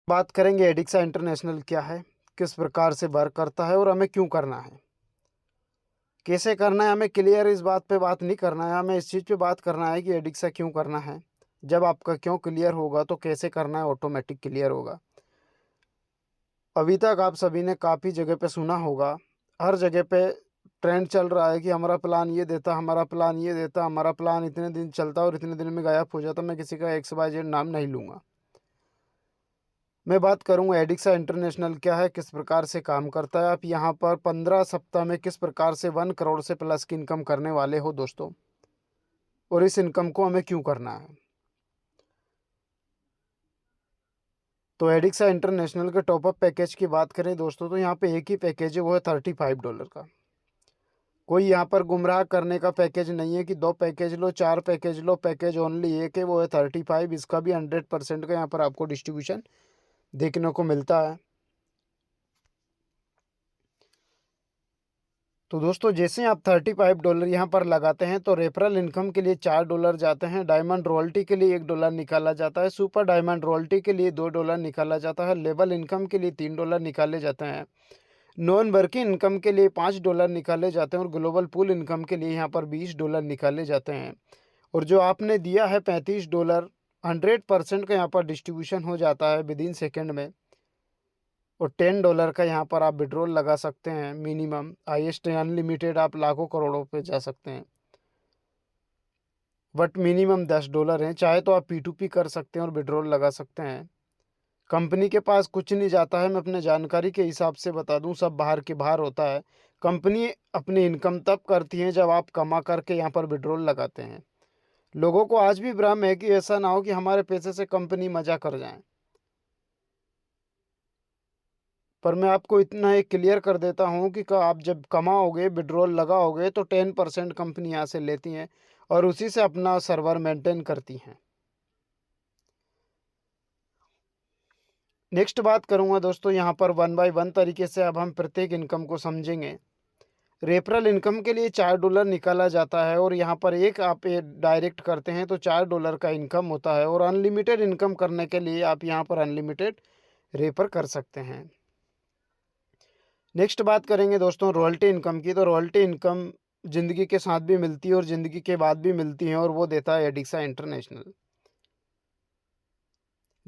बात करेंगे एडिक्सा इंटरनेशनल क्या है, किस प्रकार से वर्क करता है और हमें क्यों करना है, कैसे करना है। हमें क्लियर इस बात पे बात नहीं करना है, हमें इस चीज़ पे बात करना है कि एडिक्सा क्यों करना है। जब आपका क्यों क्लियर होगा तो कैसे करना है ऑटोमेटिक क्लियर होगा। अभी तक आप सभी ने काफ़ी जगह पे सुना होगा, हर जगह पे ट्रेंड चल रहा है कि हमारा प्लान ये देता, हमारा प्लान ये देता, हमारा प्लान इतने दिन चलता और इतने दिन में गायब हो जाता। मैं किसी का XYZ नाम नहीं लूँगा। मैं बात करूंगा एडिक्सा इंटरनेशनल क्या है, किस प्रकार से काम करता है। आप यहाँ पर 15 सप्ताह में किस प्रकार से 1 करोड़ से प्लस की इनकम करने वाले हो दोस्तों, और इस इनकम को हमें क्यों करना है। तो एडिक्सा इंटरनेशनल के टॉपअप पैकेज की बात करें दोस्तों, तो यहाँ पे एक ही पैकेज है, वो है $35 का। कोई यहाँ पर गुमराह करने का पैकेज नहीं है कि 2 पैकेज लो, 4 पैकेज लो, पैकेज ओनली एक है, वो है 35। इसका भी 100% का यहाँ पर आपको डिस्ट्रीब्यूशन देखने को मिलता है। तो दोस्तों जैसे आप $35 यहाँ पर लगाते हैं तो रेफरल इनकम के लिए $4 जाते हैं, डायमंड रॉयल्टी के लिए $1 निकाला जाता है, सुपर डायमंड रॉयल्टी के लिए $2 निकाला जाता है, लेवल इनकम के लिए $3 निकाले जाते हैं, नॉन वर्किंग इनकम के लिए $5 निकाले जाते हैं, और ग्लोबल पूल इनकम के लिए यहाँ पर $20 निकाले जाते हैं। और जो आपने दिया है $35, 100% का यहाँ पर डिस्ट्रीब्यूशन हो जाता है विद इन सेकेंड में। और $10 का यहाँ पर आप विड्रॉल लगा सकते हैं मिनिमम, हाईएस्ट अनलिमिटेड आप लाखों करोड़ों पे जा सकते हैं, बट मिनिमम $10 हैं। चाहे तो आप P2P कर सकते हैं और विड्रॉल लगा सकते हैं। कंपनी के पास कुछ नहीं जाता है, मैं अपने जानकारी के हिसाब से बता दूं, सब बाहर के बाहर होता है। कंपनी अपनी इनकम तब करती है जब आप कमा करके यहाँ पर विड्रॉल लगाते हैं। लोगों को आज भी भ्रम है कि ऐसा ना हो कि हमारे पैसे से कंपनी मजा कर जाए, पर मैं आपको इतना एक क्लियर कर देता हूँ कि आप जब कमाओगे विड्रॉल लगाओगे तो 10% कंपनी यहाँ से लेती हैं और उसी से अपना सर्वर मेंटेन करती हैं। नेक्स्ट बात करूँगा दोस्तों, यहाँ पर 1 बाय 1 तरीके से अब हम प्रत्येक इनकम को समझेंगे। रेफरल इनकम के लिए $4 निकाला जाता है, और यहाँ पर एक आप ये डायरेक्ट करते हैं तो $4 का इनकम होता है, और अनलिमिटेड इनकम करने के लिए आप यहाँ पर अनलिमिटेड रेफर कर सकते हैं। नेक्स्ट बात करेंगे दोस्तों रॉयल्टी इनकम की। तो रॉयल्टी इनकम ज़िंदगी के साथ भी मिलती है और ज़िंदगी के बाद भी मिलती है, और वो देता है एडिक्सा इंटरनेशनल।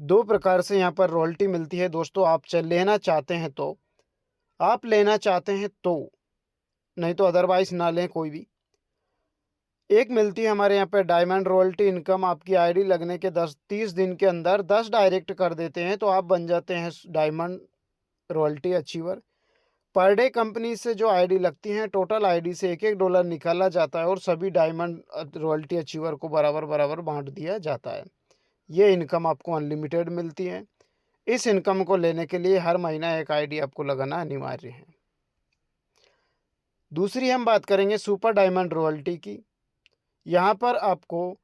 2 प्रकार से यहाँ पर रॉयल्टी मिलती है दोस्तों। आप लेना चाहते हैं तो, आप लेना चाहते हैं तो, नहीं तो अदरवाइज ना लें कोई भी। एक मिलती है हमारे यहाँ पे डायमंड रॉयल्टी इनकम। आपकी आईडी लगने के 30 दिन के अंदर 10 डायरेक्ट कर देते हैं तो आप बन जाते हैं diamond royalty achiever. Per day company से जो आईडी लगती हैं, टोटल आईडी से $1 निकाला जाता है और सभी डायमंड रॉयल्टी अचीवर को बराबर बराबर बांट दिया जाता है। ये इनकम आपको अनलिमिटेड मिलती है। इस इनकम को लेने के लिए हर महीना एक आईडी आपको लगाना अनिवार्य है। दूसरी हम बात करेंगे सुपर डायमंड रॉयल्टी की। यहाँ पर आपको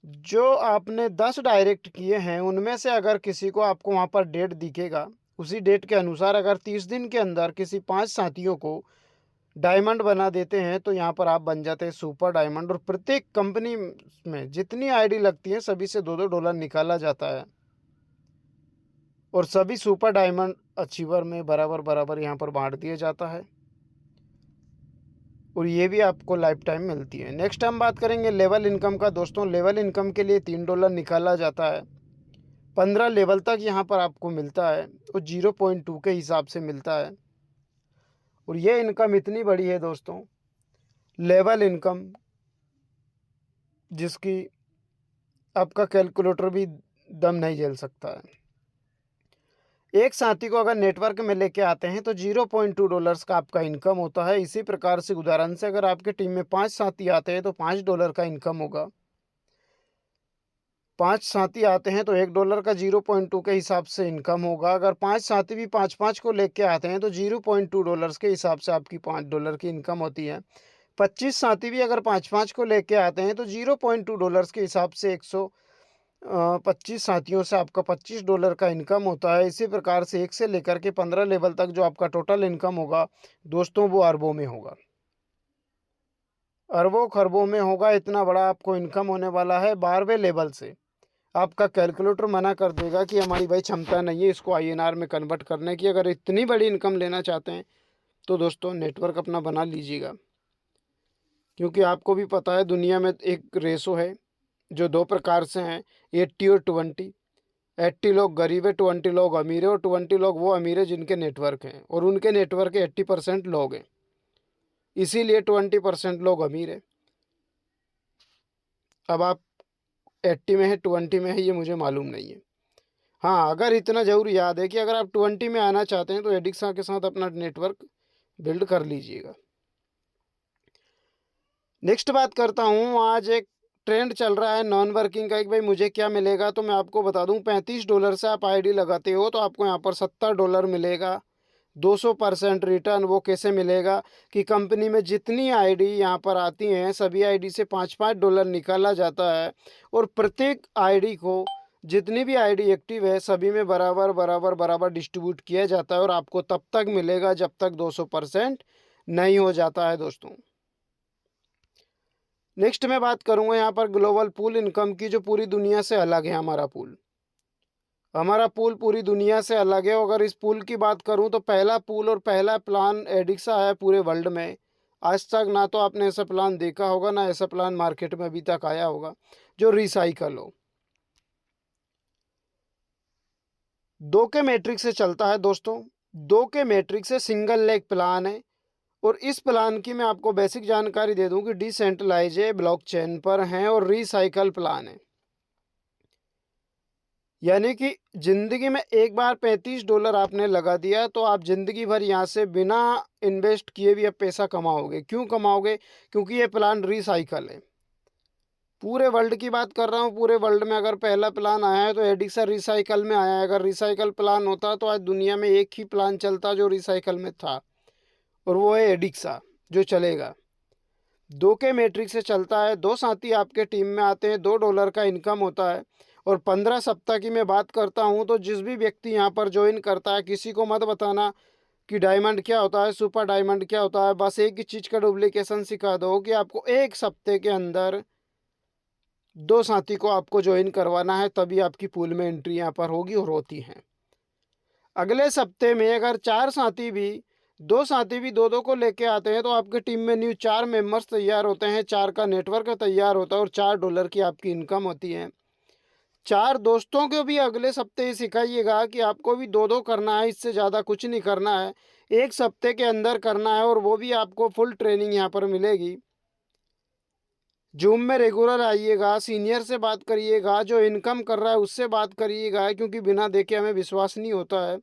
जो आपने 10 डायरेक्ट किए हैं उनमें से अगर किसी को आपको वहाँ पर डेट दिखेगा, उसी डेट के अनुसार अगर 30 दिन के अंदर किसी 5 साथियों को डायमंड बना देते हैं तो यहाँ पर आप बन जाते हैं सुपर डायमंड। और प्रत्येक कंपनी में जितनी आईडी लगती है सभी से $2-2 निकाला जाता है, और सभी सुपर डायमंड अचीवर में बराबर बराबर यहाँ पर बांट दिया जाता है, और ये भी आपको लाइफ टाइम मिलती है। नेक्स्ट हम बात करेंगे लेवल इनकम का दोस्तों। लेवल इनकम के लिए $3 निकाला जाता है, 15 लेवल तक यहाँ पर आपको मिलता है, और 0.2 के हिसाब से मिलता है। और ये इनकम इतनी बड़ी है दोस्तों, लेवल इनकम, जिसकी आपका कैलकुलेटर भी दम नहीं झेल सकता है। एक साथी को अगर नेटवर्क में लेके आते हैं तो $0.2 का आपका इनकम होता है। इसी प्रकार से उदाहरण से अगर आपके टीम में 5 साथी आते हैं तो $5 का इनकम होगा। 5 साथी आते हैं तो $1 का 0.2 के हिसाब से इनकम होगा। अगर 5 साथी भी 5-5 को लेके आते हैं तो $0.2 के हिसाब से आपकी $5 की इनकम होती है। 25 साथी भी अगर 5-5 को लेके आते हैं तो $0.2 के हिसाब से 125 साथियों से आपका $25 का इनकम होता है। इसी प्रकार से 1 से लेकर के 15 लेवल तक जो आपका टोटल इनकम होगा दोस्तों, वो अरबों में होगा, अरबों खरबों में होगा। इतना बड़ा आपको इनकम होने वाला है 12वें लेवल से। आपका कैलकुलेटर मना कर देगा कि हमारी भाई क्षमता नहीं है इसको आईएनआर में कन्वर्ट करने की। अगर इतनी बड़ी इनकम लेना चाहते हैं तो दोस्तों नेटवर्क अपना बना लीजिएगा, क्योंकि आपको भी पता है दुनिया में एक रेशो है जो दो प्रकार से हैं, 80 और 20। 80 लोग गरीब है, 20 लोग अमीर है, और 20 लोग वो अमीर है जिनके नेटवर्क हैं, और उनके नेटवर्क के 80% लोग हैं, इसीलिए 20% लोग अमीर है। अब आप 80 में है 20 में है ये मुझे मालूम नहीं है। हाँ, अगर इतना ज़रूर याद है कि अगर आप 20 में आना चाहते हैं तो एडिक्सा के साथ अपना नेटवर्क बिल्ड कर लीजिएगा। नेक्स्ट बात करता हूँ, आज एक ट्रेंड चल रहा है नॉन वर्किंग का कि भाई मुझे क्या मिलेगा। तो मैं आपको बता दूँ, $35 से आप आईडी लगाते हो तो आपको यहाँ पर $70 मिलेगा। 200% रिटर्न वो कैसे मिलेगा कि कंपनी में जितनी आईडी यहाँ पर आती हैं सभी आईडी से $5-5 निकाला जाता है, और प्रत्येक आईडी को, जितनी भी आईडी एक्टिव है सभी में बराबर बराबर बराबर डिस्ट्रीब्यूट किया जाता है, और आपको तब तक मिलेगा जब तक 200% नहीं हो जाता है दोस्तों। नेक्स्ट मैं बात करूँगा यहाँ पर ग्लोबल पूल इनकम की, जो पूरी दुनिया से अलग है। हमारा पूल पूरी दुनिया से अलग है। अगर इस पूल की बात करूं तो पहला पूल और पहला प्लान एडिक्सा है पूरे वर्ल्ड में। आज तक ना तो आपने ऐसा प्लान देखा होगा, ना ऐसा प्लान मार्केट में अभी तक आया होगा जो रिसाइकल हो। 2 के मैट्रिक से चलता है दोस्तों। 2 के मैट्रिक से सिंगल लेग प्लान है, और इस प्लान की मैं आपको बेसिक जानकारी दे दूं कि डिसेंट्रलाइज है, ब्लॉकचेन पर है और रिसाइकल प्लान है। यानी कि ज़िंदगी में एक बार $35 आपने लगा दिया तो आप ज़िंदगी भर यहाँ से बिना इन्वेस्ट किए भी अब पैसा कमाओगे। क्यों कमाओगे? क्योंकि ये प्लान रिसाइकल है। पूरे वर्ल्ड की बात कर रहा हूँ, पूरे वर्ल्ड में अगर पहला प्लान आया है तो एडिक्सा रिसाइकल में आया है। अगर रिसाइकल प्लान होता तो आज दुनिया में एक ही प्लान चलता जो रिसाइकल में था, और वो है एडिक्सा जो चलेगा। 2 के मैट्रिक से चलता है। 2 साथी आपके टीम में आते हैं, $2 का इनकम होता है। और 15 सप्ताह की मैं बात करता हूँ तो जिस भी व्यक्ति यहाँ पर ज्वाइन करता है, किसी को मत बताना कि डायमंड क्या होता है, सुपर डायमंड क्या होता है। बस एक ही चीज़ का डुप्लीकेशन सिखा दो कि आपको एक सप्ते के अंदर 2 साथी को आपको ज्वाइन करवाना है, तभी आपकी पूल में एंट्री यहाँ पर होगी और होती है। अगले सप्ते में अगर 4 साथी भी, 2 साथी भी 2-2 को लेके आते हैं तो आपकी टीम में न्यू 4 मेंबर्स तैयार होते हैं, 4 का नेटवर्क तैयार होता है, और $4 की आपकी इनकम होती है। 4 दोस्तों को भी अगले सप्ते ही सिखाइएगा कि आपको भी 2-2 करना है, इससे ज़्यादा कुछ नहीं करना है, एक सप्ते के अंदर करना है, और वो भी आपको फुल ट्रेनिंग यहाँ पर मिलेगी। जूम में रेगुलर आइएगा, सीनियर से बात करिएगा, जो इनकम कर रहा है उससे बात करिएगा, क्योंकि बिना देखे हमें विश्वास नहीं होता है।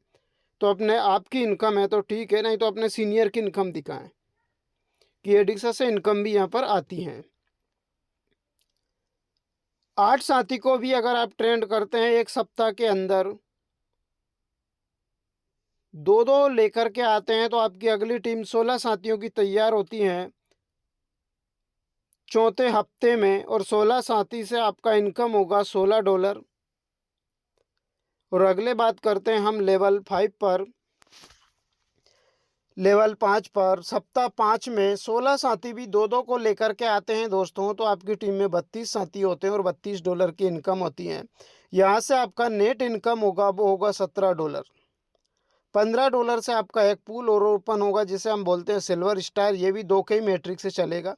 तो अपने आपकी इनकम है तो ठीक है, नहीं तो अपने सीनियर की इनकम दिखाएं कि एडिक्सा से इनकम भी यहाँ पर आती हैं। 8 साथी को भी अगर आप ट्रेंड करते हैं एक सप्ताह के अंदर, 2-2 लेकर के आते हैं, तो आपकी अगली टीम 16 साथियों की तैयार होती हैं चौथे हफ्ते में, और 16 साथी से आपका इनकम होगा $16। और अगले बात करते हैं हम लेवल 5 पर। लेवल 5 पर सप्ताह 5 में 16 साथी भी 2-2 को लेकर के आते हैं दोस्तों, तो आपकी टीम में 32 साथी होते हैं और $32 की इनकम होती है। यहाँ से आपका नेट इनकम होगा वो होगा $17। $15 से आपका एक पूल और ओपन होगा जिसे हम बोलते हैं सिल्वर स्टार। ये भी 2 के ही मैट्रिक से चलेगा।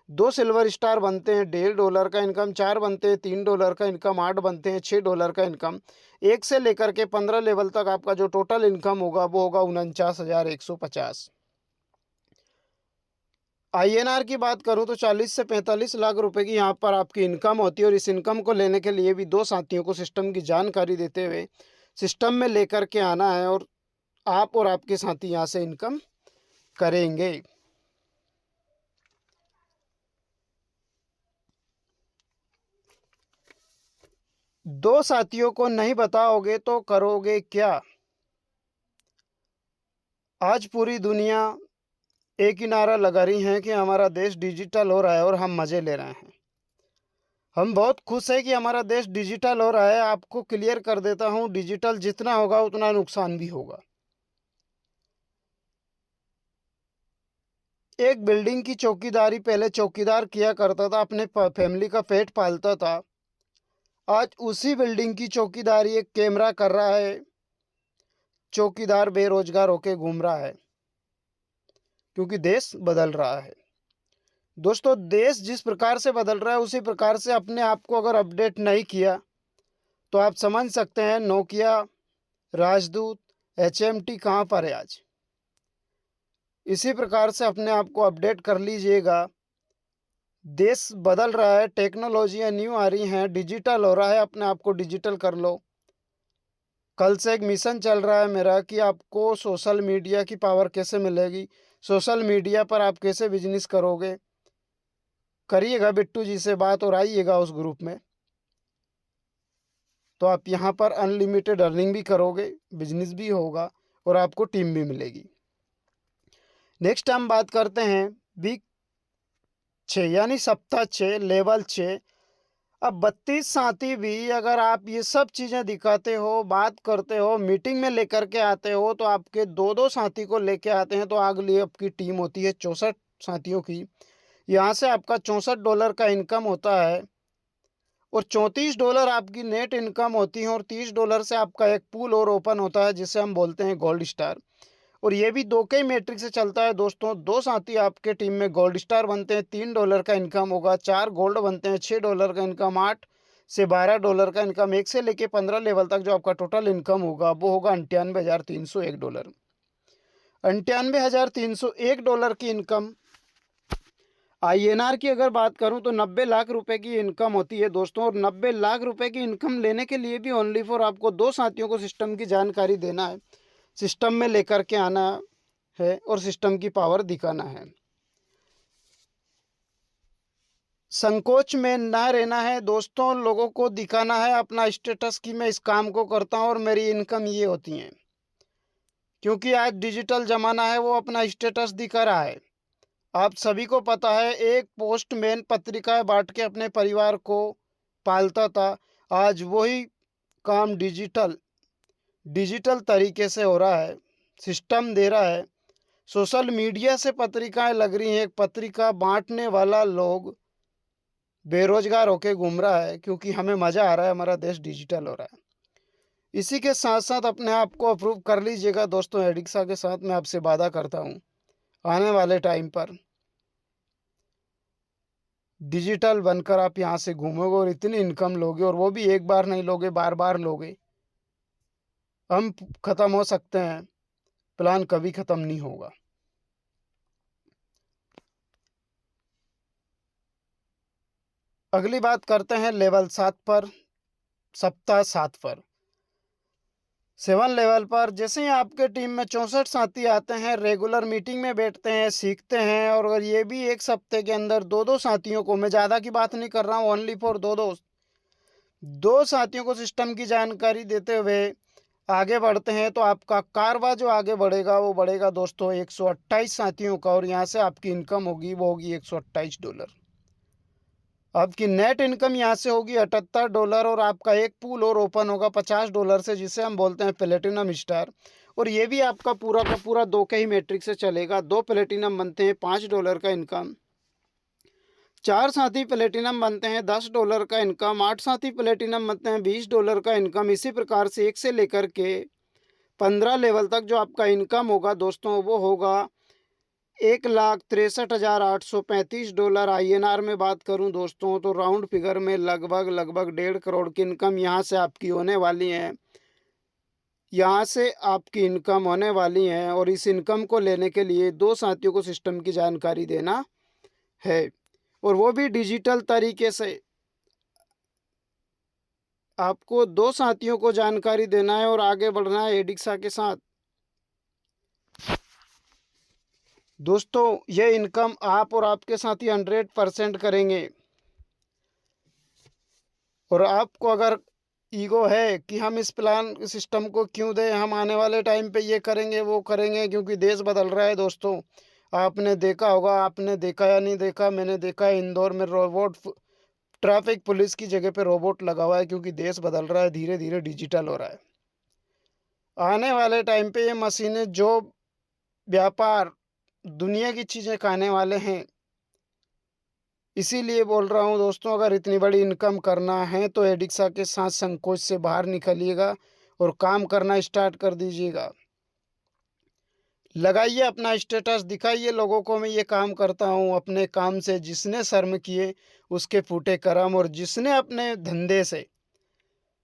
2 सिल्वर स्टार बनते हैं $1.5 का इनकम, 4 बनते हैं $3 का इनकम, 8 बनते हैं $6 का इनकम। 1 से लेकर के 15 लेवल तक आपका जो टोटल इनकम होगा वो होगा 49,150। आईएनआर की बात करूं तो 40 से 45 लाख रुपए की यहाँ पर आपकी इनकम होती है, और इस इनकम को लेने के लिए भी 2 साथियों को सिस्टम की जानकारी देते हुए सिस्टम में लेकर के आना है, और आप और आपके साथी यहाँ से इनकम करेंगे। दो साथियों को नहीं बताओगे तो करोगे क्या? आज पूरी दुनिया एक ही नारा लगा रही है कि हमारा देश डिजिटल हो रहा है और हम मज़े ले रहे हैं। हम बहुत खुश हैं कि हमारा देश डिजिटल हो रहा है। आपको क्लियर कर देता हूँ, डिजिटल जितना होगा उतना नुकसान भी होगा। एक बिल्डिंग की चौकीदारी पहले चौकीदार किया करता था, अपने फैमिली का पेट पालता था। आज उसी बिल्डिंग की चौकीदारी एक कैमरा कर रहा है। चौकीदार बेरोजगार होके घूम रहा है, क्योंकि देश बदल रहा है। दोस्तों, देश जिस प्रकार से बदल रहा है उसी प्रकार से अपने आप को अगर अपडेट नहीं किया तो आप समझ सकते हैं नोकिया, राजदूत, HMT कहाँ पर है आज। इसी प्रकार से अपने आप को अपडेट कर लीजिएगा। देश बदल रहा है, टेक्नोलॉजियाँ न्यू आ रही हैं, डिजिटल हो रहा है, अपने आप को डिजिटल कर लो। कल से एक मिशन चल रहा है मेरा कि आपको सोशल मीडिया की पावर कैसे मिलेगी, सोशल मीडिया पर आप कैसे बिजनेस करोगे। करिएगा बिट्टू जी से बात और आइएगा उस ग्रुप में, तो आप यहाँ पर अनलिमिटेड अर्निंग भी करोगे, बिजनेस भी होगा और आपको टीम भी मिलेगी। नेक्स्ट हम बात करते हैं वीक 6 यानी सप्ताह 6 लेवल 6। अब 32 साथी भी अगर आप ये सब चीज़ें दिखाते हो, बात करते हो, मीटिंग में लेकर के आते हो, तो आपके दो दो साथी को लेके आते हैं तो अगली आपकी टीम होती है 64 साथियों की। यहाँ से आपका $64 का इनकम होता है और $34 आपकी नेट इनकम होती है और $30 से आपका एक पूल और ओपन होता है जिसे हम बोलते हैं गोल्ड स्टार। और ये भी दो के ही मैट्रिक से चलता है दोस्तों। दो साथी आपके टीम में गोल्ड स्टार बनते हैं, $3 का इनकम होगा। 4 गोल्ड बनते हैं, $6 का इनकम। 8 से $12 का इनकम। 1 से लेके 15 लेवल तक जो आपका टोटल इनकम होगा वो होगा $98,301। $98,301 की इनकम। INR की अगर बात करूं तो 90 लाख रुपए की इनकम होती है दोस्तों। और 90 लाख रुपए की इनकम लेने के लिए भी ओनली फॉर आपको दो साथियों को सिस्टम की जानकारी देना है, सिस्टम में लेकर के आना है और सिस्टम की पावर दिखाना है। संकोच में ना रहना है दोस्तों, लोगों को दिखाना है अपना स्टेटस कि मैं इस काम को करता हूँ और मेरी इनकम ये होती है। क्योंकि आज डिजिटल ज़माना है, वो अपना स्टेटस दिखा रहा है। आप सभी को पता है एक पोस्टमैन पत्रिकाएं बांट के अपने परिवार को पालता था। आज वही काम डिजिटल डिजिटल तरीके से हो रहा है, सिस्टम दे रहा है। सोशल मीडिया से पत्रिकाएं लग रही हैं। एक पत्रिका बांटने वाला लोग बेरोजगार होके घूम रहा है, क्योंकि हमें मज़ा आ रहा है, हमारा देश डिजिटल हो रहा है। इसी के साथ साथ अपने आप को अप्रूव कर लीजिएगा दोस्तों। एडिक्सा के साथ मैं आपसे वादा करता हूँ आने वाले टाइम पर डिजिटल बनकर आप यहाँ से घूमोगे और इतनी इनकम लोगे, और वो भी एक बार नहीं लोगे, बार बार लोगे। हम ख़त्म हो सकते हैं, प्लान कभी ख़त्म नहीं होगा। अगली बात करते हैं लेवल 7 पर, सप्ताह 7 पर। 7 लेवल पर जैसे ही आपके टीम में 64 साथी आते हैं, रेगुलर मीटिंग में बैठते हैं, सीखते हैं। और अगर ये भी एक सप्ते के अंदर दो दो साथियों को, मैं ज़्यादा की बात नहीं कर रहा हूँ, ओनली फॉर दो साथियों को सिस्टम की जानकारी देते हुए आगे बढ़ते हैं, तो आपका कारवा जो आगे बढ़ेगा वो बढ़ेगा दोस्तों 128 साथियों का। और यहाँ से आपकी इनकम होगी वो होगी $128। आपकी नेट इनकम यहाँ से होगी $78। और आपका एक पूल और ओपन होगा $50 से, जिसे हम बोलते हैं प्लेटिनम स्टार। और ये भी आपका पूरा का पूरा दो के ही मैट्रिक से चलेगा। 2 प्लेटिनम बनते हैं $5 का इनकम। 4 साथी प्लेटिनम बनते हैं $10 का इनकम। 8 साथी प्लेटिनम बनते हैं $20 का इनकम। इसी प्रकार से 1 से लेकर के 15 लेवल तक जो आपका इनकम होगा दोस्तों वो होगा $1,63,835। INR में बात करूं दोस्तों तो राउंड फिगर में लगभग 1.5 करोड़ की इनकम यहाँ से आपकी होने वाली है। यहाँ से आपकी इनकम होने वाली है। और इस इनकम को लेने के लिए दो साथियों को सिस्टम की जानकारी देना है, और वो भी डिजिटल तरीके से। आपको दो साथियों को जानकारी देना है और आगे बढ़ना है एडिक्सा के साथ। दोस्तों, ये इनकम आप और आपके साथी 100% करेंगे। और आपको अगर ईगो है कि हम इस प्लान सिस्टम को क्यों दें, हम आने वाले टाइम पे ये करेंगे वो करेंगे, क्योंकि देश बदल रहा है दोस्तों। आपने देखा होगा, आपने देखा या नहीं देखा, मैंने देखा है इंदौर में रोबोट ट्रैफिक पुलिस की जगह पे रोबोट लगा हुआ है, क्योंकि देश बदल रहा है, धीरे धीरे डिजिटल हो रहा है। आने वाले टाइम पे ये मशीनें जो व्यापार दुनिया की चीज़ें खाने वाले हैं, इसीलिए बोल रहा हूँ दोस्तों, अगर इतनी बड़ी इनकम करना है तो एडिक्सा के साथ संकोच से बाहर निकलिएगा और काम करना स्टार्ट कर दीजिएगा। लगाइए अपना स्टेटस, दिखाइए लोगों को मैं ये काम करता हूँ। अपने काम से जिसने शर्म किए उसके फूटे करम, और जिसने अपने धंधे से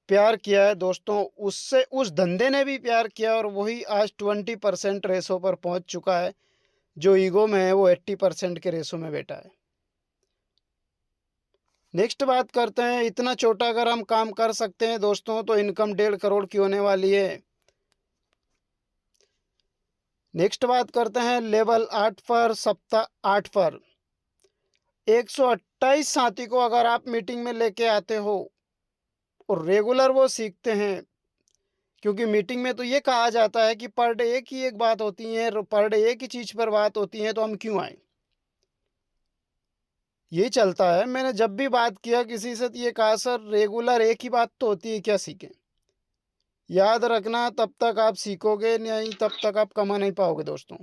प्यार किया है दोस्तों, उससे उस धंधे ने भी प्यार किया, और वही आज 20% रेशो पर पहुंच चुका है। जो ईगो में है वो 80% के रेशो में बैठा है। नेक्स्ट बात करते हैं, इतना छोटा अगर हम काम कर सकते हैं दोस्तों तो इनकम 1.5 करोड़ की होने वाली है। नेक्स्ट बात करते हैं लेवल 8 पर, सप्ताह 8 पर 128 साथी को अगर आप मीटिंग में लेके आते हो और रेगुलर वो सीखते हैं, क्योंकि मीटिंग में तो ये कहा जाता है कि पर डे एक ही एक बात होती है, पर डे एक ही चीज़ पर बात होती है, तो हम क्यों आए। ये चलता है। मैंने जब भी बात किया किसी से तो ये कहा, सर रेगुलर एक ही बात तो होती है, क्या सीखें। याद रखना, तब तक आप सीखोगे नहीं, तब तक आप कमा नहीं पाओगे दोस्तों।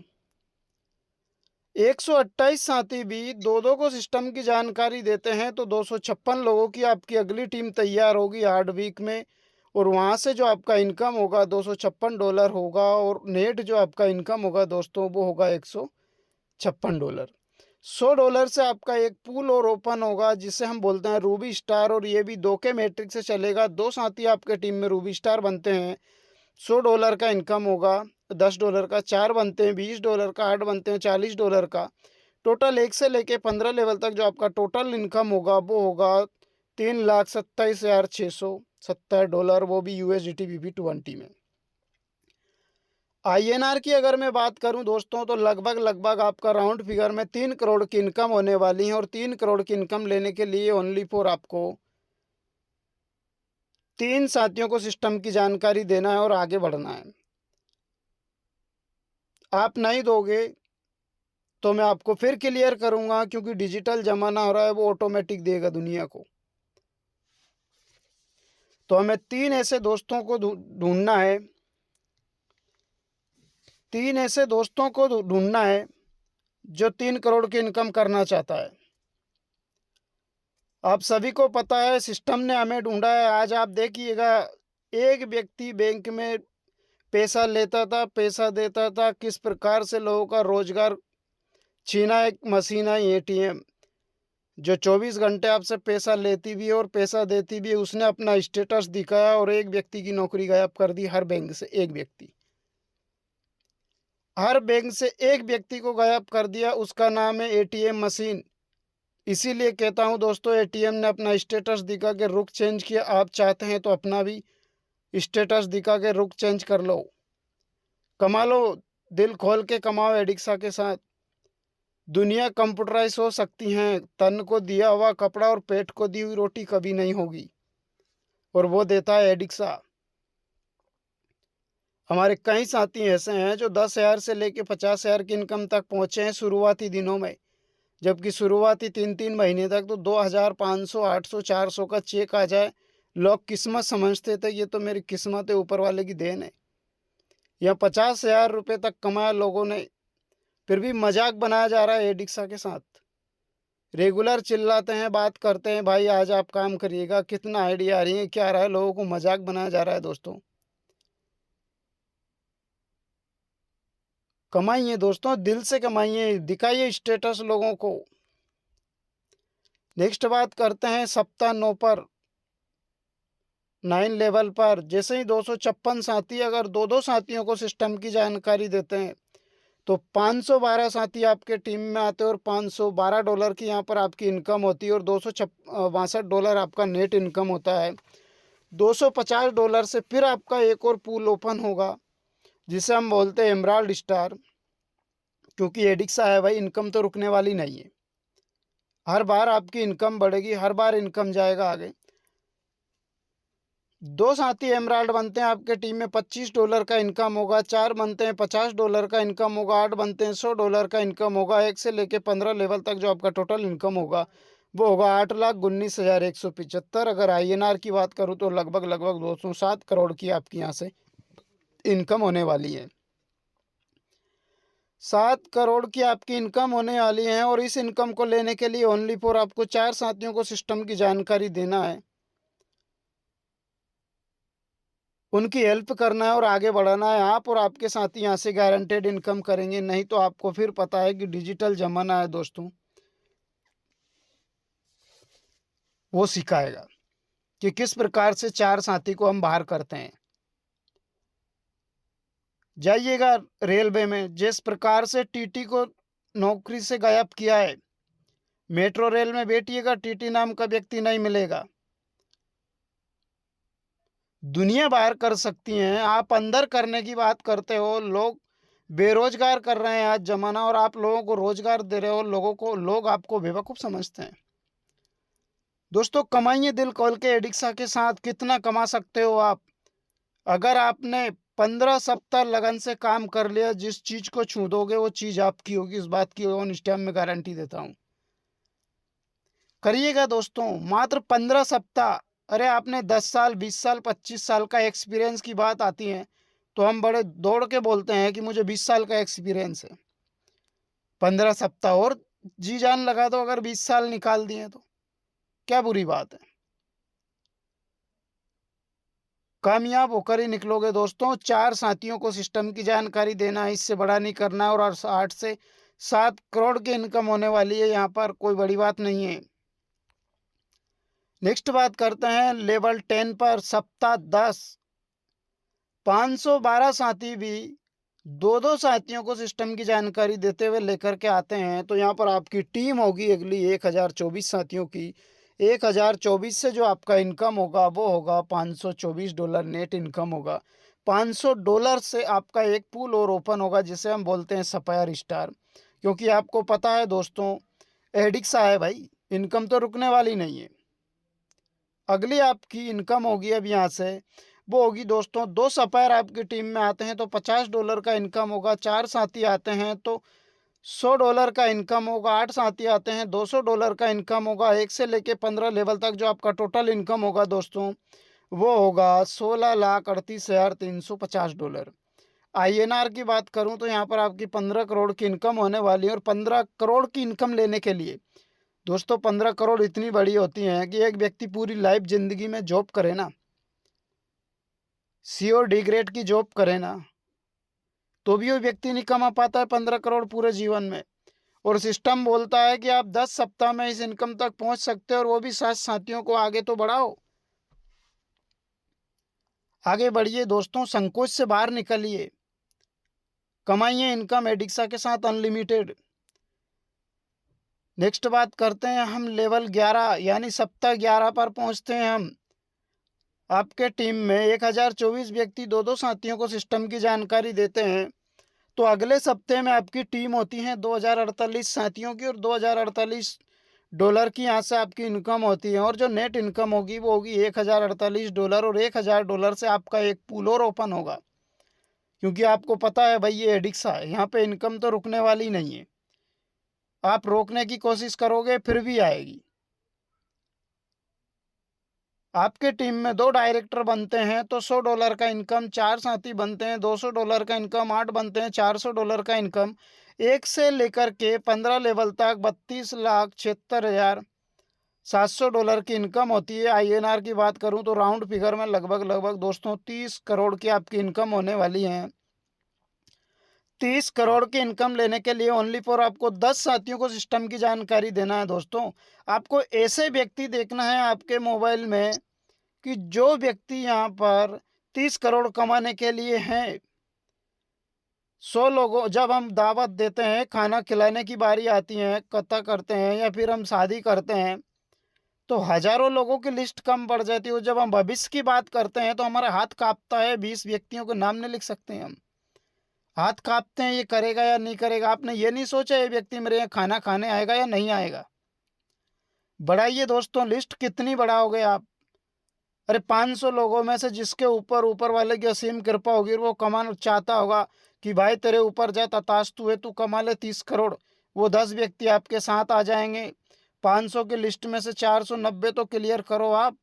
128 साथी भी दो दो को सिस्टम की जानकारी देते हैं तो 256 लोगों की आपकी अगली टीम तैयार होगी 8 वीक में। और वहाँ से जो आपका इनकम होगा $256 होगा, और नेट जो आपका इनकम होगा दोस्तों वो होगा $156। $100 से आपका एक पूल और ओपन होगा जिसे हम बोलते हैं रूबी स्टार, और ये भी 2 के मैट्रिक से चलेगा। 2 साथी आपके टीम में रूबी स्टार बनते हैं, $100 का इनकम होगा, $10 का 4 बनते हैं, $20 का 8 बनते हैं, $40 का टोटल। 1 से लेके 15 लेवल तक जो आपका टोटल इनकम होगा वो होगा $3,27,670, वो भी USDT VP20 में। INR की अगर मैं बात करूं दोस्तों तो लगभग आपका राउंड फिगर में 3 करोड़ की इनकम होने वाली है। और 3 करोड़ की इनकम लेने के लिए ओनली फॉर आपको 3 साथियों को सिस्टम की जानकारी देना है और आगे बढ़ना है। आप नहीं दोगे तो मैं आपको फिर क्लियर करूंगा, क्योंकि डिजिटल जमाना हो रहा है, वो ऑटोमेटिक देगा दुनिया को। तो हमें 3 ऐसे दोस्तों को ढूंढना है, 3 ऐसे दोस्तों को ढूंढना है जो 3 करोड़ की इनकम करना चाहता है। आप सभी को पता है सिस्टम ने हमें ढूंढा है। आज आप देखिएगा, एक व्यक्ति बैंक में पैसा लेता था, पैसा देता था, किस प्रकार से लोगों का रोजगार छीना एक मशीन है ATM, जो 24 घंटे आपसे पैसा लेती भी है और पैसा देती भी है। उसने अपना स्टेटस दिखाया और एक व्यक्ति की नौकरी गायब कर दी। हर बैंक से एक व्यक्ति, हर बैंक से एक व्यक्ति को गायब कर दिया। उसका नाम है ATM मशीन। इसीलिए कहता हूं दोस्तों, ATM ने अपना स्टेटस दिखा के रुख चेंज किया। आप चाहते हैं तो अपना भी स्टेटस दिखा के रुख चेंज कर लो, कमा लो, दिल खोल के कमाओ एडिक्सा के साथ। दुनिया कंप्यूटराइज हो सकती है, तन को दिया हुआ कपड़ा और पेट को दी हुई रोटी कभी नहीं होगी, और वो देता है एडिक्सा। हमारे कई साथी ऐसे हैं जो 10,000 से लेके 50,000 की इनकम तक पहुंचे हैं शुरुआती दिनों में, जबकि शुरुआती 3-3 महीने तक तो 2,000, 500, 800, 400 का चेक आ जाए, लोग किस्मत समझते थे, ये तो मेरी किस्मत है, ऊपर वाले की देन है। यहाँ 50,000 रुपये तक कमाया लोगों ने, फिर भी मजाक बनाया जा रहा है एडिक्सा के साथ। रेगुलर चिल्लाते हैं, बात करते हैं, भाई आज आप काम करिएगा, कितना आइडिया आ रही है, क्या आ रहा है, लोगों को मजाक बनाया जा रहा है दोस्तों। कमाइए दोस्तों, दिल से कमाइए, दिखाइए स्टेटस लोगों को। नेक्स्ट बात करते हैं सप्ताह 9 पर, 9 लेवल पर। जैसे ही 256 साथी अगर दो दो साथियों को सिस्टम की जानकारी देते हैं तो 512 साथी आपके टीम में आते हैं, और $512 की यहाँ पर आपकी इनकम होती है, और $262 आपका नेट इनकम होता है। $250 से फिर आपका एक और पूल ओपन होगा जिसे हम बोलते हैं एमराल्ड स्टार, क्योंकि एडिक्सा है भाई, इनकम तो रुकने वाली नहीं है। हर बार आपकी इनकम बढ़ेगी, हर बार इनकम जाएगा आगे। 2 साथी एमराल्ड बनते हैं आपके टीम में, $25 का इनकम होगा। 4 बनते हैं, $50 का इनकम होगा। 8 बनते हैं, $100 का इनकम होगा। 1 से लेके 15 लेवल तक जो आपका टोटल इनकम होगा वो होगा 8,19,175। अगर INR की बात करूँ तो लगभग 207 करोड़ की आपकी यहाँ से इनकम होने वाली है। 7 करोड़ की आपकी इनकम होने वाली है और इस इनकम को लेने के लिए ओनली फॉर आपको 4 साथियों को सिस्टम की जानकारी देना है, उनकी हेल्प करना है और आगे बढ़ाना है। आप और आपके साथी यहाँ से गारंटेड इनकम करेंगे, नहीं तो आपको फिर पता है कि डिजिटल जमाना है दोस्तों, वो सिखाएगा कि किस प्रकार से 4 साथी को हम बाहर करते हैं। जाइएगा रेलवे में, जिस प्रकार से टीटी को नौकरी से गायब किया है, मेट्रो रेल में बैठिएगा, टीटी नाम का व्यक्ति नहीं मिलेगा। दुनिया बाहर कर सकती हैं, आप अंदर करने की बात करते हो। लोग बेरोजगार कर रहे हैं आज जमाना, और आप लोगों को रोजगार दे रहे हो। लोग आपको बेवकूफ़ समझते हैं। दोस्तों, कमाइए दिल खोल के। एडिक्सा के साथ कितना कमा सकते हो आप? अगर आपने 15 सप्ताह लगन से काम कर लिया, जिस चीज को छू दोगे वो चीज आपकी होगी, इस बात की ऑन स्टैम्प में गारंटी देता हूं। करिएगा दोस्तों, मात्र 15 सप्ताह। अरे आपने 10 साल, 20 साल, 25 साल का एक्सपीरियंस की बात आती है तो हम बड़े दौड़ के बोलते हैं कि मुझे 20 साल का एक्सपीरियंस है। 15 सप्ताह और जी जान लगा दो, अगर 20 साल निकाल दिए तो क्या बुरी बात है? कामयाब होकर ही निकलोगे दोस्तों। 4 साथियों को सिस्टम की जानकारी देना है, इससे बड़ा नहीं करना है। और 8 से 7 करोड़ की इनकम होने वाली है, यहाँ पर कोई बड़ी बात नहीं है। नेक्स्ट बात करते हैं लेवल 10 पर। सप्ताह 10, 512 साथी भी दो दो साथियों को सिस्टम की जानकारी देते हुए लेकर के आते हैं। तो यहाँ पर आपकी टीम होगी अगली 1024 साथियों की। 1024 से जो आपका इनकम होगा वो होगा $524 नेट इनकम होगा। $500 से आपका एक पूल और ओपन होगा, जिसे हम बोलते हैं सफायर स्टार। क्योंकि आपको पता है दोस्तों, एडिक्सा है भाई, इनकम तो रुकने वाली नहीं है। अगली आपकी इनकम होगी अब यहाँ से, वो होगी दोस्तों, 2 सफायर आपकी टीम में आते हैं तो $50 का इनकम होगा। 4 साथी आते हैं तो $100 का इनकम होगा। 8 साथी आते हैं $200 का इनकम होगा। 1 से लेके 15 लेवल तक जो आपका टोटल इनकम होगा दोस्तों, वो होगा $16,38,350। INR की बात करूं तो यहाँ पर आपकी 15 करोड़ की इनकम होने वाली है। और 15 करोड़ की इनकम लेने के लिए दोस्तों, 15 करोड़ इतनी बड़ी होती हैं कि एक व्यक्ति पूरी लाइफ जिंदगी में जॉब करे ना, C और D ग्रेड की जॉब करे ना, तो भी वो व्यक्ति नहीं कमा पाता है 15 करोड़ पूरे जीवन में। और सिस्टम बोलता है कि आप 10 सप्ताह में इस इनकम तक पहुंच सकते हो, और वो भी 7 साथियों को आगे तो बढ़ाओ। आगे बढ़िए दोस्तों, संकोच से बाहर निकलिए, कमाइए इनकम एडिक्सा के साथ अनलिमिटेड। नेक्स्ट बात करते हैं हम लेवल 11 यानी सप्ताह 11 पर पहुंचते हैं हम। आपके टीम में 1024 व्यक्ति दो दो साथियों को सिस्टम की जानकारी देते हैं। तो अगले सप्ते में आपकी टीम होती है 2048 साथियों की, और $2048 की यहाँ से आपकी इनकम होती है। और जो नेट इनकम होगी वो होगी $1048, और $1000 से आपका एक पूल और ओपन होगा। क्योंकि आपको पता है भाई, ये एडिक्सा है, यहाँ पे इनकम तो रुकने वाली नहीं है। आप रोकने की कोशिश करोगे फिर भी आएगी। आपके टीम में 2 डायरेक्टर बनते हैं तो $100 का इनकम। 4 साथी बनते हैं, $200 का इनकम। 8 बनते हैं, $400 का इनकम। 1 से लेकर के 15 लेवल तक $32,76,700 की इनकम होती है। INR की बात करूं तो राउंड फिगर में लगभग दोस्तों 30 करोड़ की आपकी इनकम होने वाली है। 30 करोड़ की इनकम लेने के लिए ओनली फॉर आपको 10 साथियों को सिस्टम की जानकारी देना है दोस्तों। आपको ऐसे व्यक्ति देखना है आपके मोबाइल में कि जो व्यक्ति यहाँ पर 30 करोड़ कमाने के लिए हैं। 100 लोगों, जब हम दावत देते हैं, खाना खिलाने की बारी आती है, कथा करते हैं या फिर हम शादी करते हैं, तो हजारों लोगों की लिस्ट कम पड़ जाती है। जब हम भविष्य की बात करते हैं तो हमारा हाथ कांपता है, 20 व्यक्तियों के नाम नहीं लिख सकते हैं हम। हाथ कांपते हैं, ये करेगा या नहीं करेगा। आपने ये नहीं सोचा ये व्यक्ति मेरे यहाँ खाना खाने आएगा या नहीं आएगा। बढ़ाइए दोस्तों, लिस्ट कितनी बढ़ाओगे आप? अरे 500 लोगों में से जिसके ऊपर ऊपर वाले की असीम कृपा होगी, वो कमाना चाहता होगा कि भाई तेरे ऊपर जा तथास्तु है, तू कमा ले 30 करोड़, वो 10 व्यक्ति आपके साथ आ जाएंगे। 500 की लिस्ट में से 490 तो क्लियर करो आप।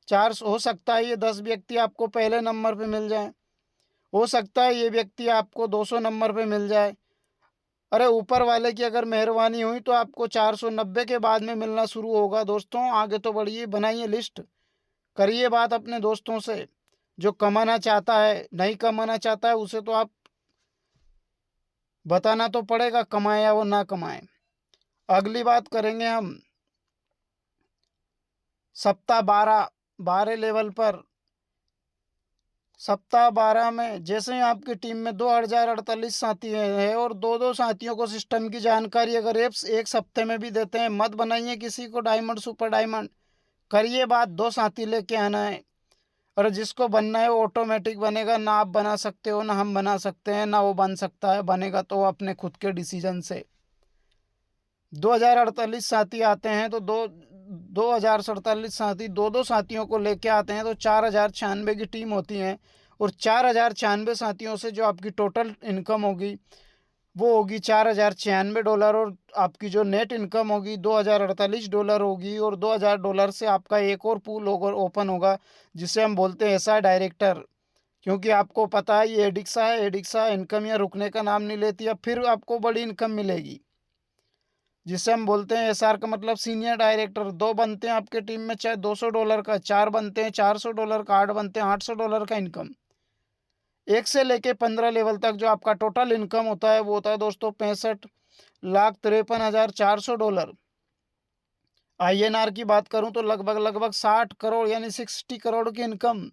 400 हो सकता है ये 10 व्यक्ति आपको पहले नंबर पे मिल जाए, हो सकता है ये व्यक्ति आपको 200 नंबर पे मिल जाए। अरे ऊपर वाले की अगर मेहरबानी हुई तो आपको 490 के बाद में मिलना शुरू होगा दोस्तों। आगे तो बढ़िए, बनाइए लिस्ट, करिए बात अपने दोस्तों से। जो कमाना चाहता है, नहीं कमाना चाहता है, उसे तो आप बताना तो पड़ेगा, कमाए या वो ना कमाए। अगली बात करेंगे हम सप्ताह 12 12 लेवल पर। सप्ताह 12 में जैसे ही आपकी टीम में 2048 साथी है और दो दो साथियों को सिस्टम की जानकारी अगर एप्स एक सप्ते में भी देते हैं, मत बनाइए किसी को डायमंड सुपर डायमंड, करिए बात, दो साथी लेके आना है। और जिसको बनना है वो ऑटोमेटिक बनेगा, ना आप बना सकते हो, ना हम बना सकते हैं, ना वो बन सकता है। बनेगा तो अपने खुद के डिसीजन से। 2048 साथी आते हैं तो 2047 साथी दो दो साथियों को लेके आते हैं तो 4096 की टीम होती है। और 4096 साथियों से जो आपकी टोटल इनकम होगी वो होगी $4096। और आपकी जो नेट इनकम होगी $2048 होगी। और $2000 से आपका एक और पूल होगा, ओपन होगा, जिसे हम बोलते हैं एसआर डायरेक्टर। क्योंकि आपको पता है ये एडिक्सा है, एडिक्सा इनकम या रुकने का नाम नहीं लेती। अब फिर आपको बड़ी इनकम मिलेगी, जिसे हम बोलते हैं एसआर का मतलब सीनियर डायरेक्टर। दो बनते हैं आपके टीम में चाहे $200 का, चार बनते हैं $400 का, आठ बनते हैं $800 का इनकम। एक से लेके 15 लेवल तक जो आपका टोटल इनकम होता है वो होता है दोस्तों $65,53,400। आईएनआर की बात करूं तो लगभग लगभग 60 करोड़ यानी 60 करोड़ की इनकम।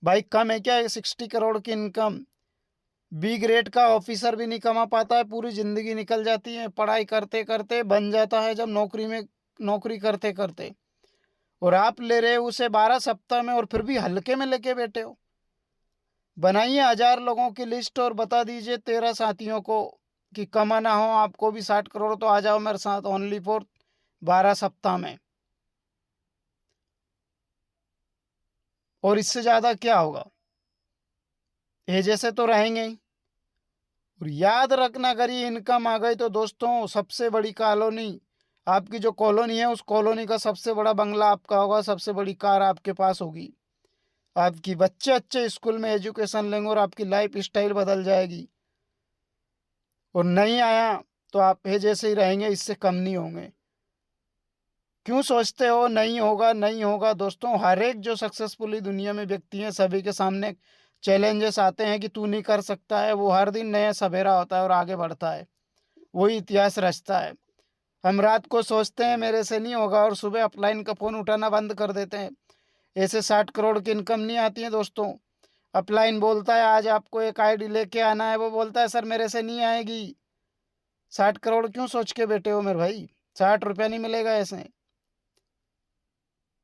भाई कम है क्या ये 60 करोड़ की इनकम? बी ग्रेड का ऑफिसर भी नहीं कमा पाता है, पूरी जिंदगी निकल जाती है पढ़ाई करते करते, बन जाता है जब नौकरी में, नौकरी करते करते। और आप ले रहे हो उसे 12 सप्ताह में और फिर भी हल्के में लेके बैठे हो। बनाइए 1000 लोगों की लिस्ट और बता दीजिए 13 साथियों को कि कमाना हो आपको भी 60 करोड़ तो आ जाओ मेरे साथ, ओनली फॉर 12 सप्ताह में। और इससे ज्यादा क्या होगा, ये जैसे तो रहेंगे ही। और याद रखना, अगर ये इनकम आ गई तो दोस्तों सबसे बड़ी कॉलोनी, आपकी जो कॉलोनी है उस कॉलोनी का सबसे बड़ा बंगला आपका होगा, सबसे बड़ी कार आपके पास होगी। आपकी बच्चे अच्छे स्कूल में एजुकेशन लेंगे और आपकी लाइफ स्टाइल बदल जाएगी। और नहीं आया तो आप ये जैसे ही रहेंगे, इससे कम नहीं होंगे। क्यों सोचते हो नहीं होगा नहीं होगा? दोस्तों हर एक जो सक्सेसफुली दुनिया में व्यक्ति है सभी के सामने चैलेंजेस आते हैं कि तू नहीं कर सकता है। वो हर दिन नया सवेरा होता है और आगे बढ़ता है, वही इतिहास रचता है। हम रात को सोचते हैं मेरे से नहीं होगा और सुबह अपलाइन का फ़ोन उठाना बंद कर देते हैं। ऐसे 60 करोड़ की इनकम नहीं आती है दोस्तों। अपलाइन बोलता है आज आपको एक आईडी लेके आना है, वो बोलता है सर मेरे से नहीं आएगी। 60 करोड़ क्यों सोच के बैठे हो मेरे भाई? 60 रुपया नहीं मिलेगा ऐसे।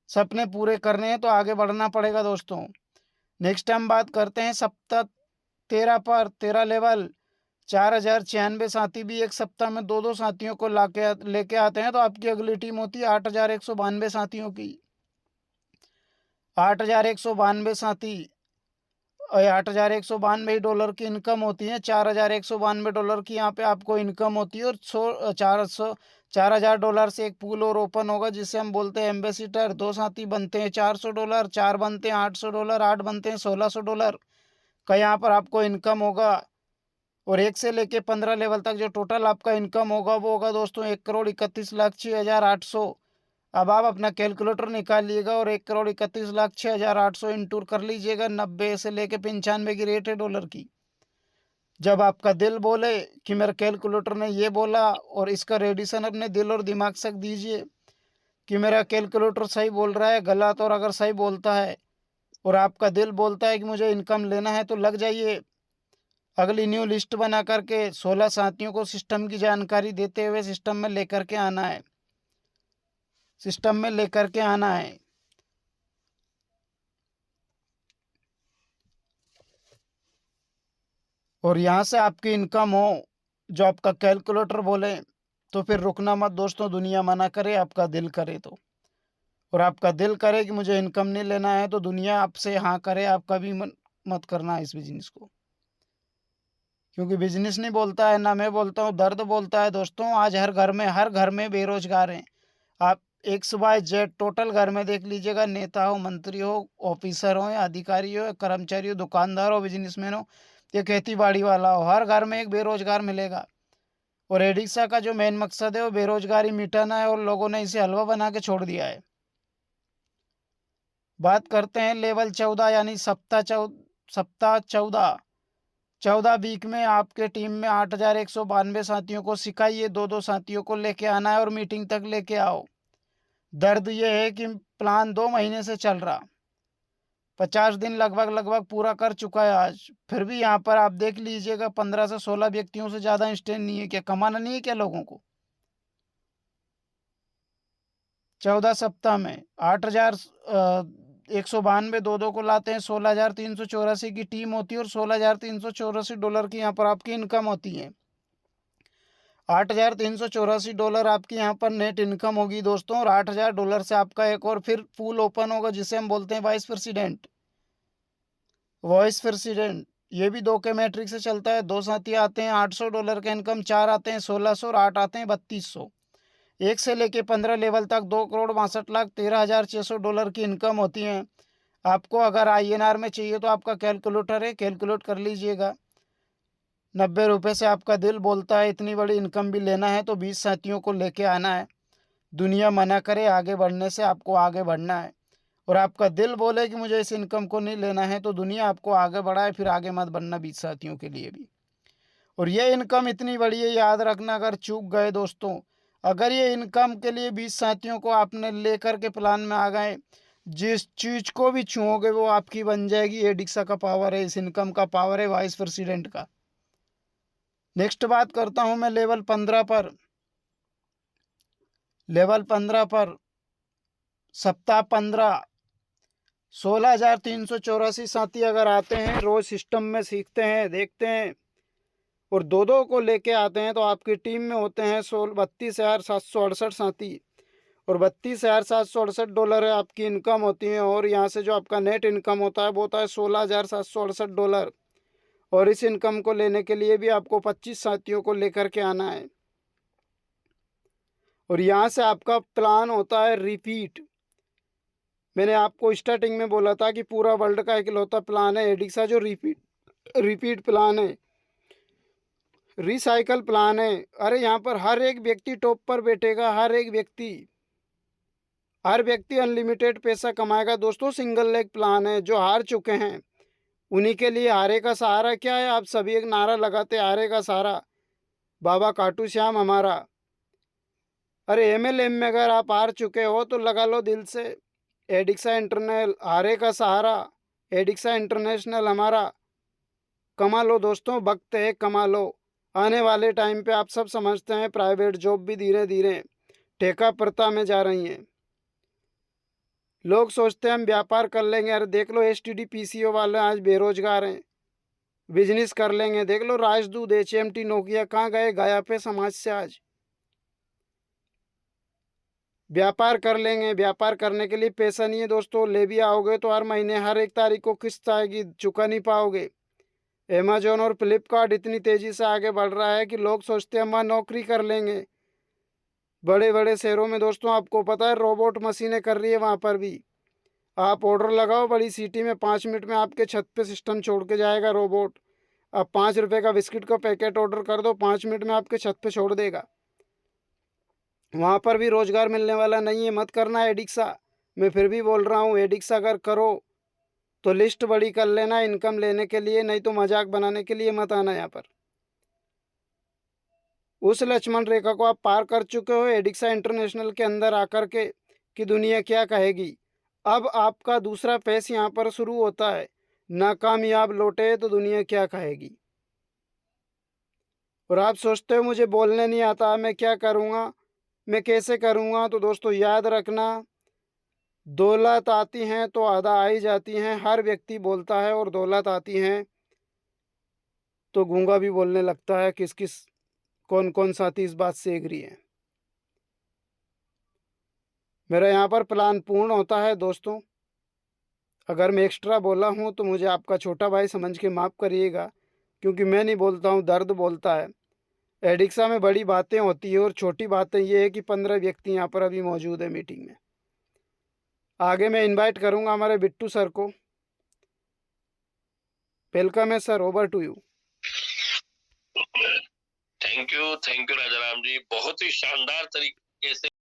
सपने पूरे करने हैं तो आगे बढ़ना पड़ेगा दोस्तों। नेक्स्ट हम बात करते हैं सप्ताह 13 पर। 13 लेवल 4096 साथी भी एक सप्ताह में दो दो साथियों को लाके लेके आते हैं तो आपकी अगली टीम होती है 8192 साथियों की। 8192 साथी और $8,192 की इनकम होती है। $4,192 की यहाँ पे आपको इनकम होती है। और 4,000 से एक पूल और ओपन होगा जिसे हम बोलते हैं एम्बेसिडर। दो साथी बनते हैं $400, चार बनते हैं $800, आठ बनते हैं $1,600 का यहाँ पर आपको इनकम होगा। और एक से लेके 15 लेवल तक जो टोटल आपका इनकम होगा वो होगा दोस्तों 1,31,06,800। अब आप अपना कैलकुलेटर निकालिएगा और 1,31,06,800 इंटू कर लीजिएगा 90 से लेके 95 की रेट है डॉलर की। जब आपका दिल बोले कि मेरे कैलकुलेटर ने ये बोला, और इसका रेडिशन अपने दिल और दिमाग से दीजिए कि मेरा कैलकुलेटर सही बोल रहा है गलत। और अगर सही बोलता है और आपका दिल बोलता है कि मुझे इनकम लेना है तो लग जाइए। अगली न्यू लिस्ट बना करके 16 साथियों को सिस्टम की जानकारी देते हुए सिस्टम में लेकर के आना है, सिस्टम में लेकर के आना है। और यहाँ से आपकी इनकम हो जो आपका कैलकुलेटर बोले तो फिर रुकना मत दोस्तों। दुनिया मना करे, आपका दिल करे तो। और आपका दिल करे कि मुझे इनकम नहीं लेना है तो दुनिया आपसे हाँ करे, आप कभी मत करना इस बिजनेस को। क्योंकि बिजनेस नहीं बोलता है, ना मैं बोलता हूँ, दर्द बोलता है दोस्तों। आज हर घर में बेरोजगार हैं। आप एक्स वाई जेड टोटल घर में देख लीजिएगा, नेता हो, मंत्री हो, ऑफिसर हो या अधिकारी हो या कर्मचारी हो, दुकानदार हो, बिजनेसमैन हो या खेती बाड़ी वाला हो, हर घर में एक बेरोजगार मिलेगा। और एडिक्सा का जो मेन मकसद है वो बेरोजगारी मिटाना है और लोगों ने इसे हलवा बना के छोड़ दिया है। बात करते हैं लेवल 14 यानी सप्ताह 14 वीक में आपके टीम में 8,192 साथियों को सिखाइए, 2-2 साथियों को लेके आना है और मीटिंग तक लेके आओ। दर्द ये है कि प्लान 2 महीने से चल रहा, 50 दिन लगभग पूरा कर चुका है आज, फिर भी यहाँ पर आप देख लीजिएगा 15 से 16 व्यक्तियों से ज़्यादा इंस्टेंट नहीं है। क्या कमाना नहीं है क्या लोगों को? 14 सप्ताह में 8,192 दो को लाते हैं, 16,384 की टीम होती है और $16,384 की यहाँ पर आपकी इनकम होती है। $8,384 आपकी यहाँ पर नेट इनकम होगी दोस्तों, और $8,000 से आपका एक और फिर पूल ओपन होगा जिसे हम बोलते हैं वाइस प्रेसिडेंट। ये भी 2 के मैट्रिक से चलता है। 2 साथी आते हैं $800 का इनकम, 4 आते हैं 1,600 और 8 आते हैं 3,200। 1 से लेके 15 लेवल तक $2,62,13,600 की इनकम होती है। आपको अगर INR में चाहिए तो आपका कैलकुलेटर है, कैलकुलेट कर लीजिएगा। 90 रुपये से आपका दिल बोलता है इतनी बड़ी इनकम भी लेना है तो 20 साथियों को लेके आना है। दुनिया मना करे आगे बढ़ने से, आपको आगे बढ़ना है। और आपका दिल बोले कि मुझे इस इनकम को नहीं लेना है तो दुनिया आपको आगे बढ़ाए, फिर आगे मत बढ़ना 20 साथियों के लिए भी। और ये इनकम इतनी बड़ी है, याद रखना, अगर चूक गए दोस्तों, अगर ये इनकम के लिए 20 साथियों को आपने लेकर के प्लान में आ गए, जिस चीज को भी छुओगे वो आपकी बन जाएगी। एडिक्सा का पावर है, इस इनकम का पावर है वाइस प्रेसिडेंट का। नेक्स्ट बात करता हूं मैं लेवल 15 पर। लेवल 15 पर सप्ताह 15 16,384 साथी अगर आते हैं, रोज सिस्टम में सीखते हैं, देखते हैं और 2-2 को लेके आते हैं तो आपकी टीम में होते हैं 32,768 साथी और $32,768 है आपकी इनकम होती है। और यहाँ से जो आपका नेट इनकम होता है वो होता है $16,768। और इस इनकम को लेने के लिए भी आपको 25 साथियों को लेकर के आना है। और यहाँ से आपका प्लान होता है रिपीट। मैंने आपको स्टार्टिंग में बोला था कि पूरा वर्ल्ड का इकलौता प्लान है एडिक्सा जो रिपीट प्लान है, रिसाइकल प्लान है। अरे यहाँ पर हर एक व्यक्ति टॉप पर बैठेगा, हर व्यक्ति अनलिमिटेड पैसा कमाएगा दोस्तों। सिंगल लेग प्लान है। जो हार चुके हैं उन्हीं के लिए हारे का सहारा क्या है, आप सभी एक नारा लगाते, हारे का सहारा बाबा खाटू श्याम हमारा। अरे MLM में अगर आप हार चुके हो तो लगा लो दिल से एडिक्सा इंटरनेशनल, हारे का सहारा एडिक्सा इंटरनेशनल हमारा। कमा लो दोस्तों, वक्त है, कमा लो। आने वाले टाइम पे आप सब समझते हैं प्राइवेट जॉब भी धीरे धीरे ठेका प्रथा में जा रही हैं। लोग सोचते हैं हम व्यापार कर लेंगे। अरे देख लो STD PCO वाले आज बेरोजगार हैं, बिजनेस कर लेंगे। देख लो राजदूत, HMT, नोकिया कहाँ गए, गायब पे समाज से आज। व्यापार कर लेंगे। व्यापार करने के लिए पैसा नहीं है दोस्तों, ले भी आओगे तो हर महीने हर 1 तारीख को किस्त आएगी, चुका नहीं पाओगे। अमेजोन और फ्लिपकार्ट इतनी तेजी से आगे बढ़ रहा है कि लोग सोचते हैं हम वहाँ नौकरी कर लेंगे। बड़े बड़े शहरों में दोस्तों आपको पता है रोबोट मशीनें कर रही है, वहाँ पर भी आप ऑर्डर लगाओ बड़ी सिटी में, 5 मिनट में आपके छत पे सिस्टम छोड़ के जाएगा रोबोट। आप 5 रुपये का बिस्किट का पैकेट ऑर्डर कर दो, 5 मिनट में आपके छत पे छोड़ देगा। वहाँ पर भी रोजगार मिलने वाला नहीं है, मत करना एडिक्सा। मैं फिर भी बोल रहा हूँ एडिक्सा अगर करो तो लिस्ट बड़ी कर लेना इनकम लेने के लिए, नहीं तो मजाक बनाने के लिए मत आना यहाँ पर। उस लक्ष्मण रेखा को आप पार कर चुके हो एडिक्सा इंटरनेशनल के अंदर आकर के कि दुनिया क्या कहेगी। अब आपका दूसरा फेस यहाँ पर शुरू होता है, नाकामयाब लौटे तो दुनिया क्या कहेगी। और आप सोचते हो मुझे बोलने नहीं आता, मैं क्या करूँगा, मैं कैसे करूँगा। तो दोस्तों याद रखना, दौलत आती हैं तो आधा आ ही जाती हैं। हर व्यक्ति बोलता है और दौलत आती हैं तो गूंगा भी बोलने लगता है। किस किस कौन कौन साथी इस बात से एग्री है। मेरा यहाँ पर प्लान पूर्ण होता है दोस्तों। अगर मैं एक्स्ट्रा बोला हूँ तो मुझे आपका छोटा भाई समझ के माफ़ करिएगा, क्योंकि मैं नहीं बोलता हूँ, दर्द बोलता है। एडिक्सा में बड़ी बातें होती है और छोटी बातें ये है कि 15 व्यक्ति यहाँ पर अभी मौजूद है मीटिंग में। आगे मैं इनवाइट करूँगा हमारे बिट्टू सर को। वेलकम है sir, over to you. Thank you Rajaram ji. बहुत ही शानदार तरीके से